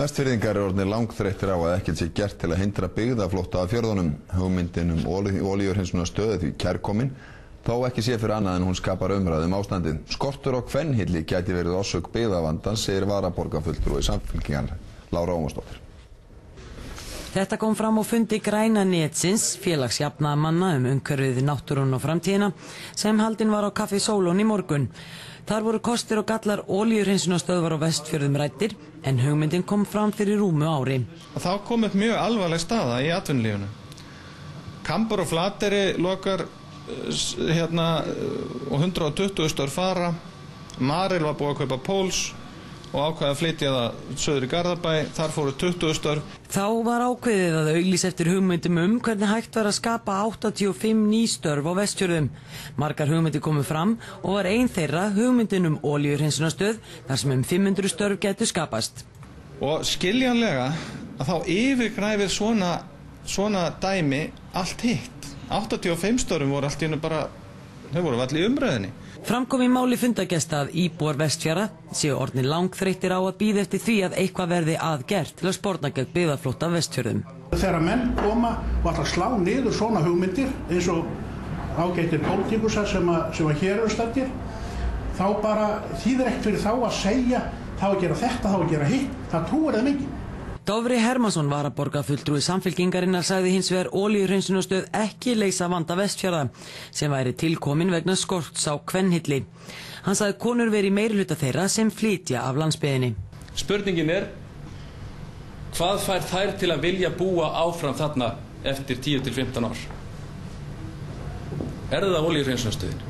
Vestfirðingar eru orðnir langþreyttir á að ekkert sé gert til að hindra byggðaflótta af fjörðunum. Hugmyndin olíuhreinsunarstöð því kærkomin, þó ekki sé fyrir annað en hún skapar umræðu ástandið. Skortur á kvennhylli gæti verið orsök byggðavandans, segir varaborgarfulltrúi Samfylkingar, Lára Ómarsdóttir. Þetta kom fram á fundi Græna netsins, félags jafnaðarmanna umhverfið, náttúruna og framtíðina, sem haldinn var á Kaffi Sólon í morgun. Þar voru kostir og gallar olíuhreinsunarstöðvar á Vestfjörðum ræddir, en hugmyndin kom fram fyrir rúmu ári. Þá kom upp mjög alvarleg staða í atvinnulífinu. Kambur og Flateyri lokar og 120 störf fara. Marel var búið að kaupa Póls og ákveða að flytja það söður í Garðabæ, þar fóru 20 störf. Þá var ákveðið að auglýsa eftir hugmyndum hvernig hægt var að skapa 85 ný störf á Vestfjörðum. Margar hugmyndir komu fram og var ein þeirra hugmyndin olíuhreinsunarstöð þar sem 500 störf gætu skapast. Og skiljanlega að þá yfirgnæfir svona dæmi allt hitt. 85 störfum voru allt í einu bara, þau voru allir í umræðinni. Framkom í máli fundagesta að íbúar Vestfjarða séu orðnir langþreyttir á að bíða eftir því að eitthvað verði aðgert til að sporna gegn byggðaflótta af Vestfjörðum. Þegar menn koma og ætla að slá niður svona hugmyndir eins og ágætir pólitíkusar sem hér eru staddir, þá bara þýðir ekkert fyrir þá að segja þá að gera þetta, þá að gera hitt, það trúir þeim enginn. Dofri Hermannsson, varaborgarfulltrúi Samfylkingarinnar, sagði hins vegar olíuhreinsunarstöð ekki leysa vanda Vestfjarða, sem væri tilkomin vegna skorts á kvennhylli. Hann sagði konur veri meirihluta þeirra sem flytja af landsbyggðinni. Spurningin er, hvað fær þær til að vilja búa áfram þarna eftir 10 til 15 ár? Er það olíuhreinsunarstöðin?